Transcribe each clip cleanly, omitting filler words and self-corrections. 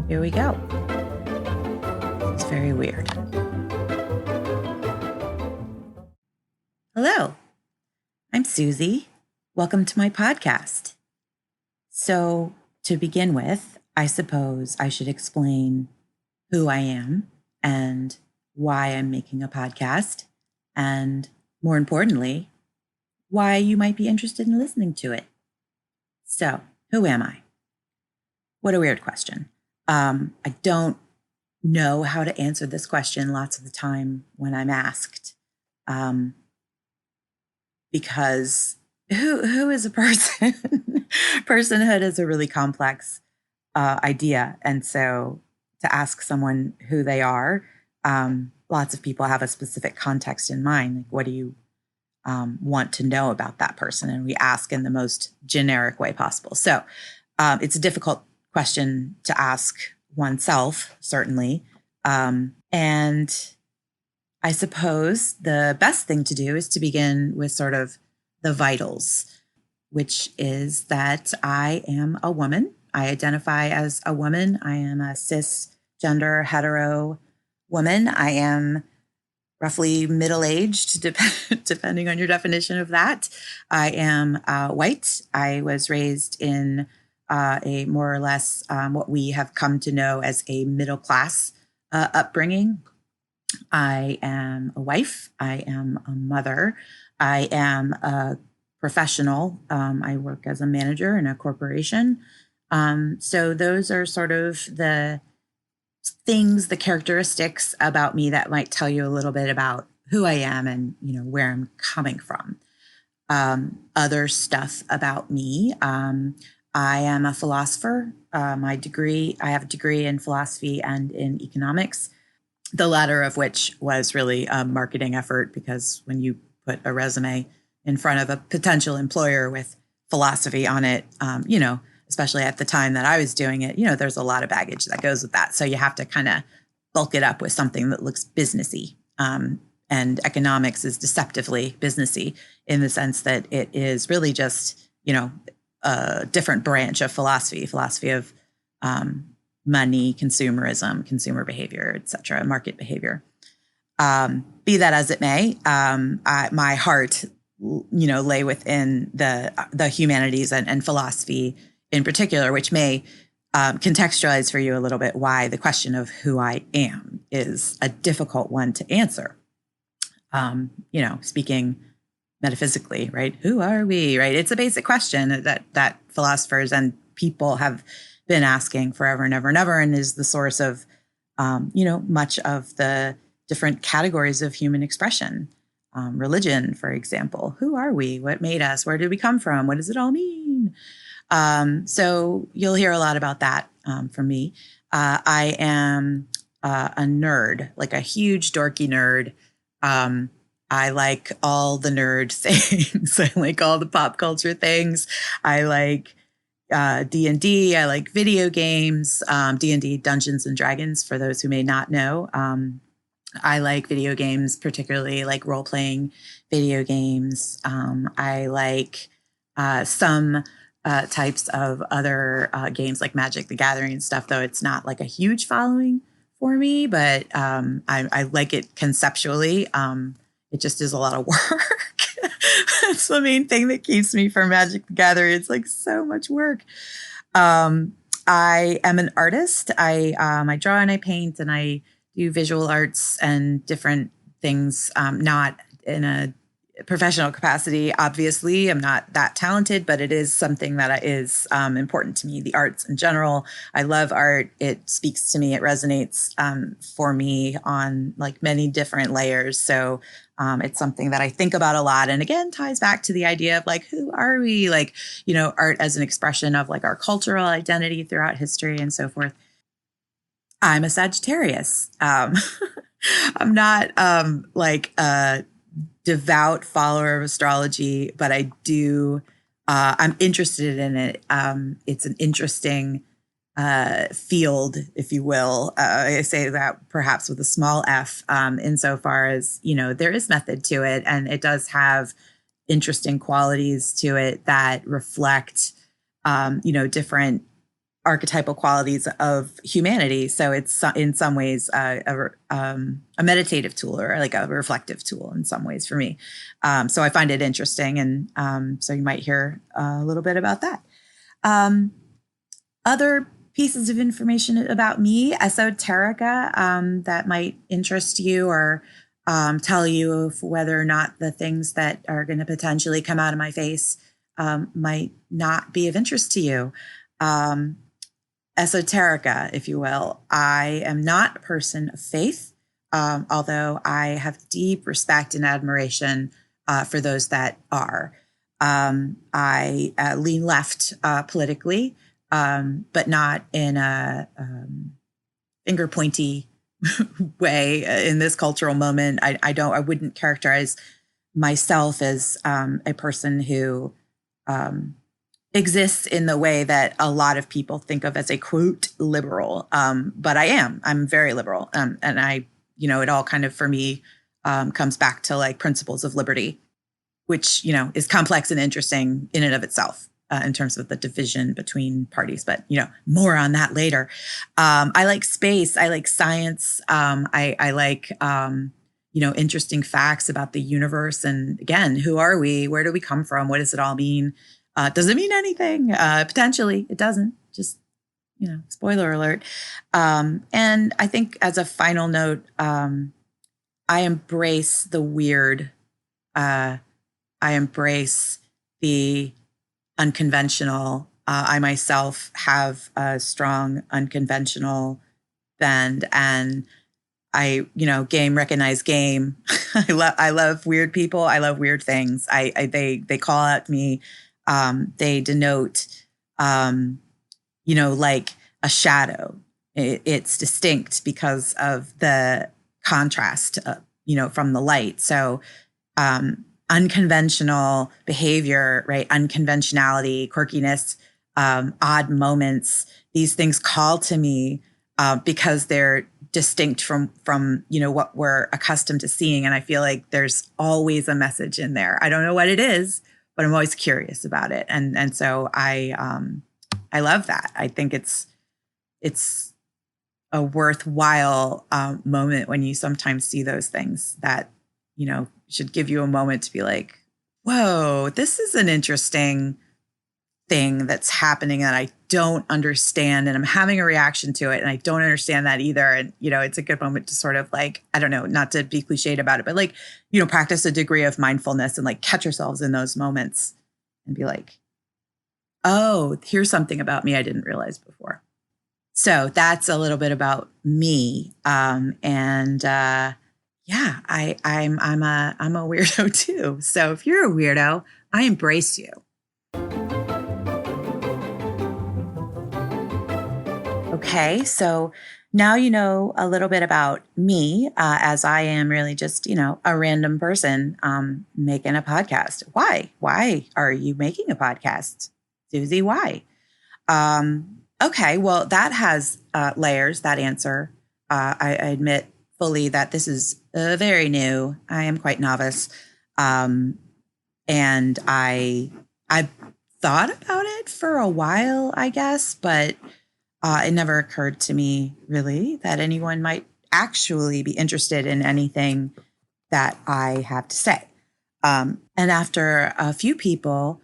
Here we go. It's very weird. Hello, I'm Suzi. Welcome to my podcast. So, to begin with, I suppose I should explain who I am and why I'm making a podcast, and more importantly, why you might be interested in listening to it. So, who am I? What a weird question. I don't know how to answer this question lots of the time when I'm asked, because who is a person? Personhood is a really complex idea, and so to ask someone who they are, lots of people have a specific context in mind. Like, what do you want to know about that person? And we ask in the most generic way possible. So it's a difficult question to ask oneself, certainly. And I suppose the best thing to do is to begin with sort of the vitals, which is that I am a woman. I identify as a woman. I am a cisgender hetero woman. I am roughly middle-aged, depending on your definition of that. I am white. I was raised in a more or less what we have come to know as a middle-class upbringing. I am a wife. I am a mother. I am a professional. I work as a manager in a corporation. So those are sort of the things, the characteristics about me that might tell you a little bit about who I am and, where I'm coming from. Other stuff about me. I am a philosopher. I have a degree in philosophy and in economics, the latter of which was really a marketing effort, because when you put a resume in front of a potential employer with philosophy on it, especially at the time that I was doing it, there's a lot of baggage that goes with that. So you have to kind of bulk it up with something that looks businessy. And economics is deceptively businessy in the sense that it is really just, a different branch of philosophy of money, consumerism, consumer behavior, et cetera, market behavior. Be that as it may, my heart, lay within the humanities and philosophy in particular, which may contextualize for you a little bit why the question of who I am is a difficult one to answer. Speaking metaphysically, right? Who are we, right? It's a basic question that philosophers and people have been asking forever and ever and ever, and is the source of, much of the different categories of human expression. Religion, for example. Who are we? What made us? Where did we come from? What does it all mean? So you'll hear a lot about that from me. I am a nerd, like a huge dorky nerd. I like all the nerd things. I like all the pop culture things. I like D&D. I like video games, D&D, Dungeons and Dragons, for those who may not know. I like video games, particularly like role-playing video games. I like some types of other games like Magic the Gathering and stuff, though it's not like a huge following for me, but I like it conceptually. It just is a lot of work. That's the main thing that keeps me from Magic the Gathering. It's like so much work. I am an artist. I draw and I paint and I do visual arts and different things, not in a professional capacity. Obviously, I'm not that talented, but it is something that is important to me. The arts in general. I love art. It speaks to me. It resonates for me on like many different layers. So it's something that I think about a lot. And again, ties back to the idea of like, who are we? Like, art as an expression of like our cultural identity throughout history and so forth. I'm a Sagittarius. I'm not like a devout follower of astrology, but I do, I'm interested in it. It's an interesting field, if you will. I say that perhaps with a small f, insofar as, there is method to it, and it does have interesting qualities to it that reflect, different archetypal qualities of humanity. So it's in some ways a meditative tool or like a reflective tool in some ways for me. So I find it interesting. And so you might hear a little bit about that. Other pieces of information about me, esoterica, that might interest you or tell you whether or not the things that are going to potentially come out of my face might not be of interest to you. Esoterica, if you will. I am not a person of faith, although I have deep respect and admiration for those that are. I lean left politically, but not in a finger pointy way in this cultural moment. I wouldn't characterize myself as a person who exists in the way that a lot of people think of as a quote liberal. But I'm very liberal. And it all kind of for me comes back to like principles of liberty, which, is complex and interesting in and of itself. In terms of the division between parties, but more on that later. I like space. I like science. I like interesting facts about the universe. And again, who are we? Where do we come from? What does it all mean? Does it mean anything? Potentially, it doesn't. Just spoiler alert. And I think as a final note, I embrace the weird. I embrace the unconventional. I myself have a strong unconventional bend, and I, recognize game. I love weird people. I love weird things. They call out me. They denote, like a shadow. It's distinct because of the contrast, from the light. So, unconventional behavior, right? Unconventionality, quirkiness, odd moments. These things call to me because they're distinct from what we're accustomed to seeing. And I feel like there's always a message in there. I don't know what it is, but I'm always curious about it. And so I love that. I think it's a worthwhile moment when you sometimes see those things that should give you a moment to be like, whoa, this is an interesting thing that's happening that I don't understand. And I'm having a reaction to it. And I don't understand that either. And, it's a good moment to sort of like, I don't know, not to be cliched about it, but like, practice a degree of mindfulness and like catch yourselves in those moments and be like, oh, here's something about me I didn't realize before. So that's a little bit about me. Yeah, I'm a weirdo too. So if you're a weirdo, I embrace you. Okay, so now you know a little bit about me, as I am really just a random person making a podcast. Why? Why are you making a podcast, Suzi? Why? Okay, well that has layers. That answer, I admit fully that this is very new. I am quite novice. And I've thought about it for a while, I guess, but it never occurred to me really that anyone might actually be interested in anything that I have to say. And after a few people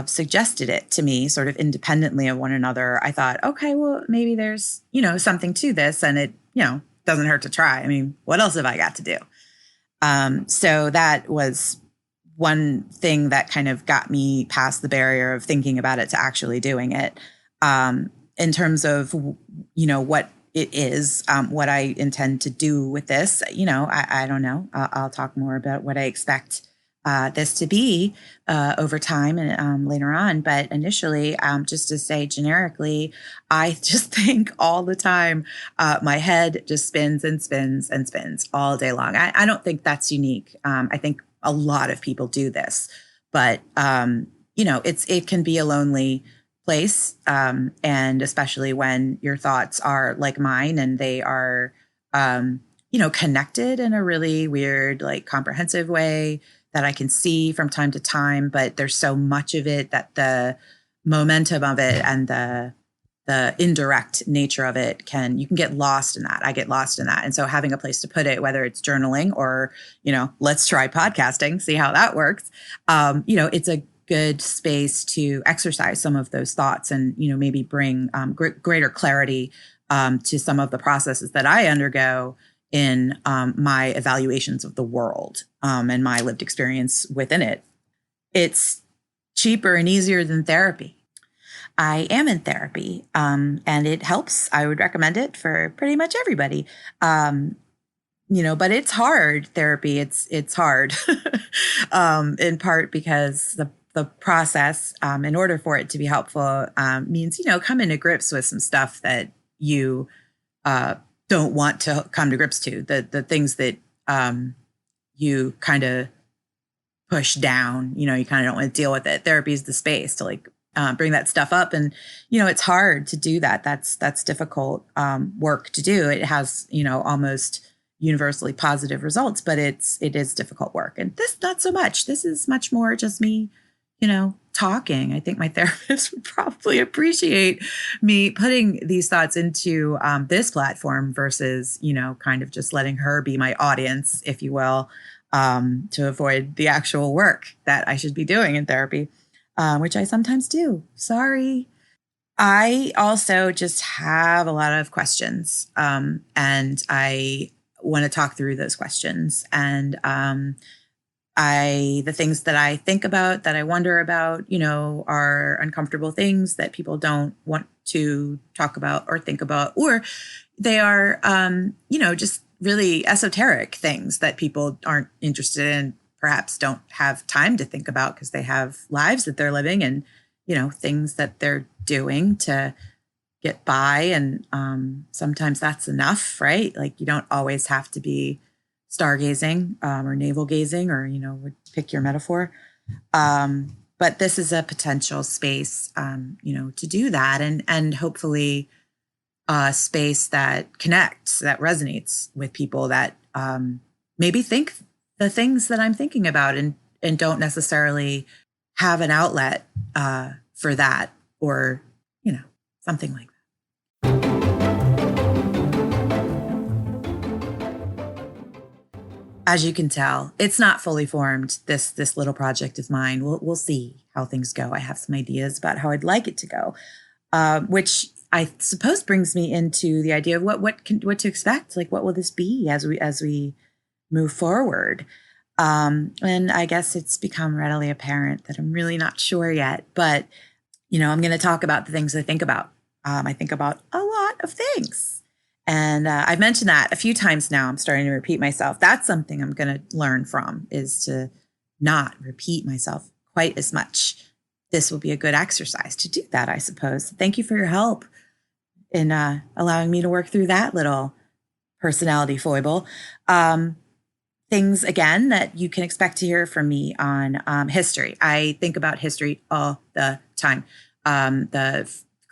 suggested it to me sort of independently of one another, I thought, okay, well, maybe there's, something to this, and it, doesn't hurt to try. I mean, what else have I got to do? So that was one thing that kind of got me past the barrier of thinking about it to actually doing it. In terms of, what it is, what I intend to do with this, I don't know. I'll talk more about what I expect this to be over time and later on. But initially, just to say generically, I just think all the time, my head just spins and spins and spins all day long. I don't think that's unique. I think a lot of people do this, but it can be a lonely place, and especially when your thoughts are like mine and they are, connected in a really weird, like comprehensive way that I can see from time to time, but there's so much of it that the momentum of it and the the indirect nature of it you can get lost in that. I get lost in that. And so having a place to put it, whether it's journaling or, let's try podcasting, see how that works. It's a good space to exercise some of those thoughts and, maybe bring greater clarity to some of the processes that I undergo in my evaluations of the world and my lived experience within it. It's cheaper and easier than therapy. I am in therapy, and it helps. I would recommend it for pretty much everybody. But it's hard therapy. It's hard, in part because the process, in order for it to be helpful, means coming to grips with some stuff that you don't want to come to grips to. The things that you kind of push down. You kind of don't want to deal with it. Therapy is the space to bring that stuff up. And, it's hard to do that. That's difficult work to do. It has, almost universally positive results, but it is difficult work. And this, not so much. This is much more just me, talking. I think my therapist would probably appreciate me putting these thoughts into this platform versus, kind of just letting her be my audience, if you will, to avoid the actual work that I should be doing in therapy. Which I sometimes do. Sorry. I also just have a lot of questions, and I want to talk through those questions. And the things that I think about, that I wonder about, are uncomfortable things that people don't want to talk about or think about, or they are, just really esoteric things that people aren't interested in. Perhaps don't have time to think about because they have lives that they're living and, things that they're doing to get by. And sometimes that's enough, right? Like you don't always have to be stargazing or navel gazing or, pick your metaphor. But this is a potential space, to do that and hopefully a space that connects, that resonates with people that maybe think the things that I'm thinking about and don't necessarily have an outlet for that or, something like that. As you can tell, it's not fully formed. This little project of mine. We'll see how things go. I have some ideas about how I'd like it to go, which I suppose brings me into the idea of what to expect. Like, what will this be as we move forward? And I guess it's become readily apparent that I'm really not sure yet, but, I'm going to talk about the things I think about. I think about a lot of things. And I've mentioned that a few times now. I'm starting to repeat myself. That's something I'm going to learn from, is to not repeat myself quite as much. This will be a good exercise to do that, I suppose. Thank you for your help in allowing me to work through that little personality foible. Things, again, that you can expect to hear from me on whistory. I think about history all the time. The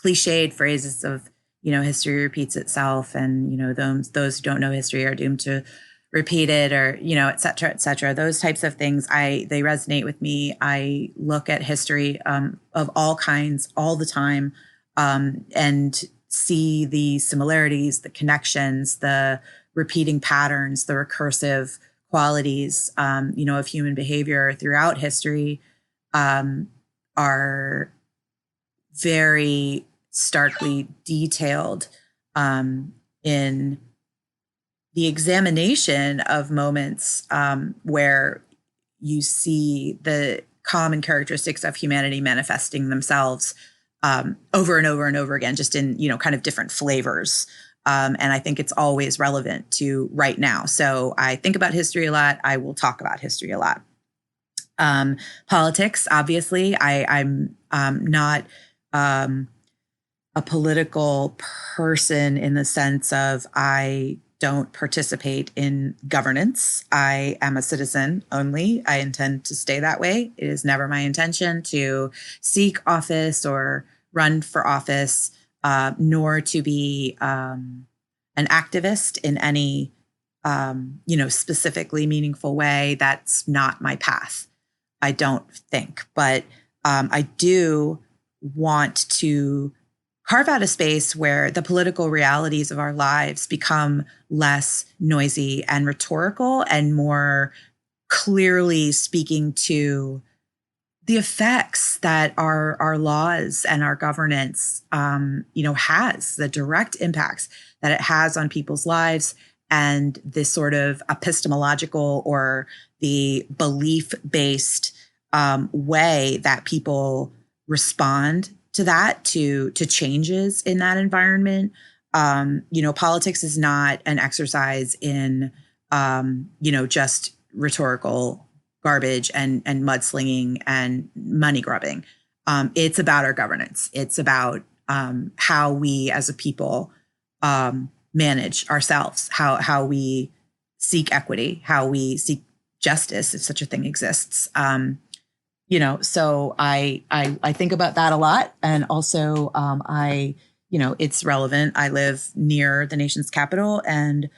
cliched phrases of, history repeats itself, and, those who don't know history are doomed to repeat it, or, et cetera, et cetera. Those types of things, they resonate with me. I look at history of all kinds all the time, and see the similarities, the connections, the repeating patterns, the recursive qualities, of human behavior throughout history, are very starkly detailed in the examination of moments where you see the common characteristics of humanity manifesting themselves over and over and over again, just in, kind of different flavors. And I think it's always relevant to right now. So I think about history a lot. I will talk about history a lot. Politics, obviously, I'm not a political person in the sense of I don't participate in governance. I am a citizen only. I intend to stay that way. It is never my intention to seek office or run for office, nor to be an activist in any, specifically meaningful way. That's not my path, I don't think. But I do want to carve out a space where the political realities of our lives become less noisy and rhetorical and more clearly speaking to the effects that our laws and our governance, has, the direct impacts that it has on people's lives, and this sort of epistemological or the belief-based way that people respond to that, to changes in that environment. Politics is not an exercise in, just rhetorical garbage and mudslinging and money grubbing. It's about our governance. It's about how we as a people manage ourselves, how we seek equity, how we seek justice, if such a thing exists. So I think about that a lot. And also it's relevant. I live near the nation's capital. And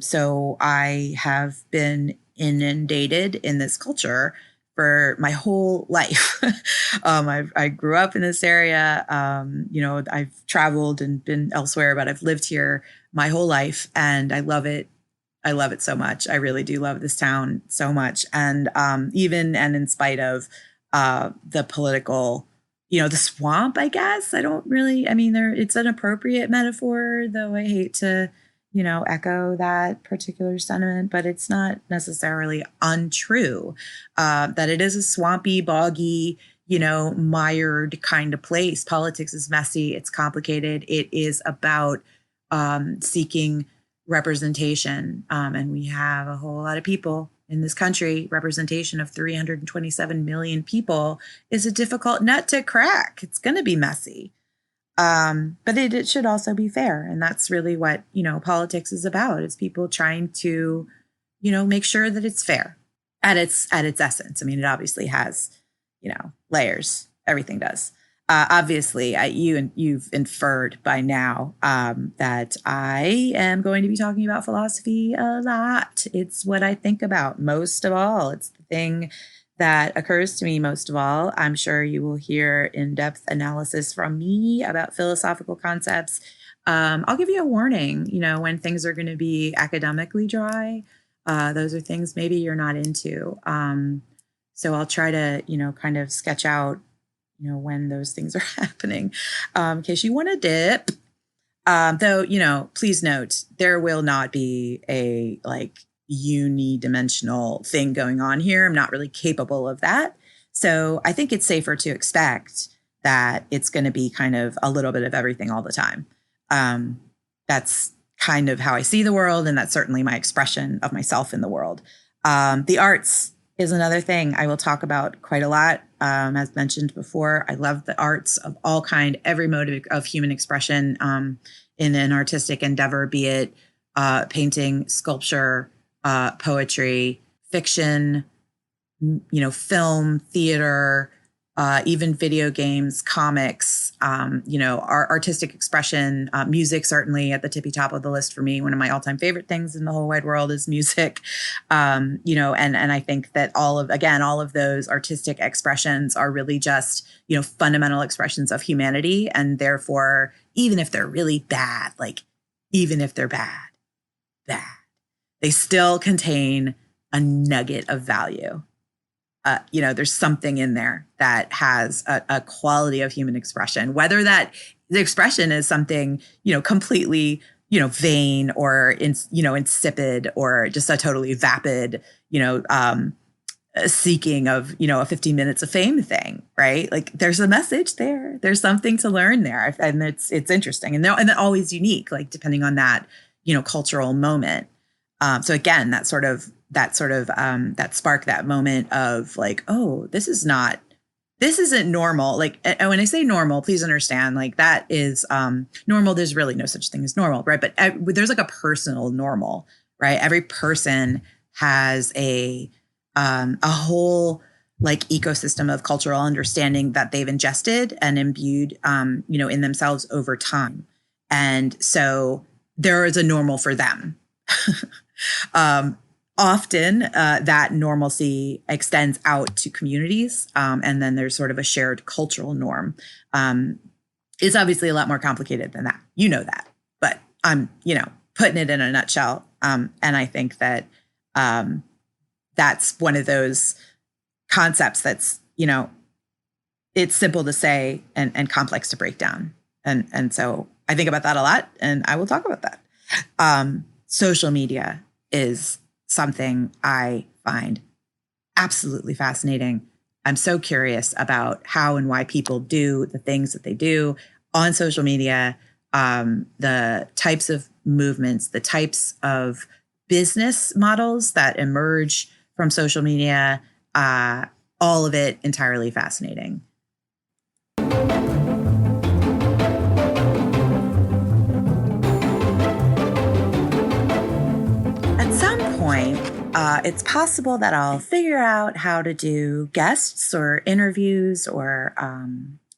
so I have been inundated in this culture for my whole life. I grew up in this area. I've traveled and been elsewhere, but I've lived here my whole life, and I love it. I love it so much. I really do love this town so much. And even and in spite of the political, the swamp, I guess, it's an appropriate metaphor, though I hate to echo that particular sentiment, but it's not necessarily untrue, that it is a swampy, boggy, mired kind of place. Politics is messy. It's complicated. It is about seeking representation. And we have a whole lot of people in this country. Representation of 327 million people is a difficult nut to crack. It's going to be messy. But it should also be fair. And that's really what, politics is about, is people trying to, make sure that it's fair at its essence. I mean, it obviously has, layers. Everything does. Obviously, you've inferred by now that I am going to be talking about philosophy a lot. It's what I think about most of all. It's the thing that occurs to me most of all. I'm sure you will hear in-depth analysis from me about philosophical concepts. I'll give you a warning, when things are going to be academically dry. Those are things maybe you're not into. So I'll try to, kind of sketch out, when those things are happening, in case you want to dip. Though, please note, there will not be a unidimensional thing going on here. I'm not really capable of that. So I think it's safer to expect that it's going to be kind of a little bit of everything all the time. That's kind of how I see the world. And that's certainly my expression of myself in the world. The arts is another thing I will talk about quite a lot. As mentioned before, I love the arts of all kind, every mode of human expression in an artistic endeavor, be it painting, sculpture, poetry, fiction, film, theater, even video games, comics, our artistic expression, music, certainly at the tippy top of the list for me. One of my all-time favorite things in the whole wide world is music. And I think that all of those artistic expressions are really just, fundamental expressions of humanity. And therefore, even if they're really bad, they still contain a nugget of value. There's something in there that has a quality of human expression, whether that the expression is something, completely, vain or, insipid, or just a totally vapid, seeking of, a 15 minutes of fame thing, right? Like there's a message there. There's something to learn there. And it's interesting and always unique, like depending on that, cultural moment. So again, that spark, that moment of like, oh, this isn't normal. Like, and when I say normal, please understand, like that is normal. There's really no such thing as normal, right? But there's like a personal normal, right? Every person has a whole like ecosystem of cultural understanding that they've ingested and imbued, in themselves over time. And so there is a normal for them. Often that normalcy extends out to communities, and then there's sort of a shared cultural norm. It's obviously a lot more complicated than that. You know that, but I'm, putting it in a nutshell. And I think that that's one of those concepts that's, it's simple to say and complex to break down. And so I think about that a lot, and I will talk about that. Social media is something I find absolutely fascinating. I'm so curious about how and why people do the things that they do on social media, the types of movements, the types of business models that emerge from social media, all of it entirely fascinating. At some point, it's possible that I'll figure out how to do guests or interviews or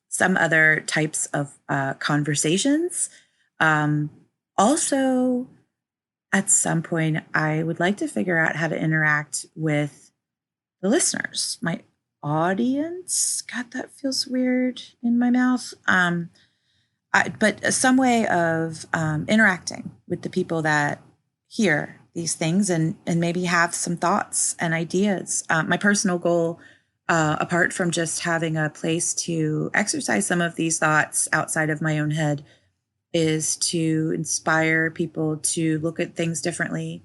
some other types of conversations. Also, at some point, I would like to figure out how to interact with the listeners, my audience. God, that feels weird in my mouth. But some way of interacting with the people that hear these things and maybe have some thoughts and ideas. My personal goal, apart from just having a place to exercise some of these thoughts outside of my own head, is to inspire people to look at things differently,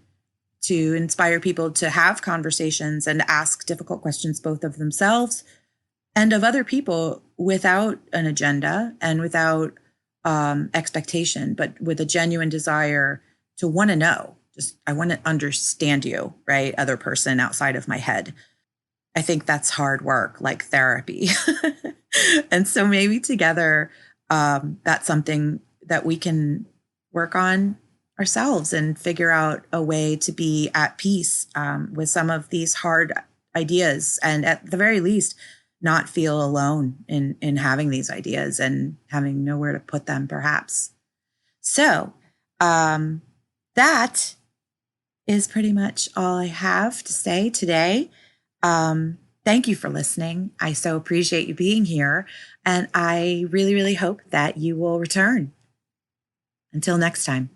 to inspire people to have conversations and ask difficult questions, both of themselves and of other people, without an agenda and without expectation, but with a genuine desire to want to know. Just, I want to understand you, right? Other person outside of my head. I think that's hard work, like therapy. And so maybe together, that's something that we can work on ourselves and figure out a way to be at peace with some of these hard ideas. And at the very least, not feel alone in having these ideas and having nowhere to put them, perhaps. So that is pretty much all I have to say today. Thank you for listening. I so appreciate you being here. And I really, really hope that you will return. Until next time.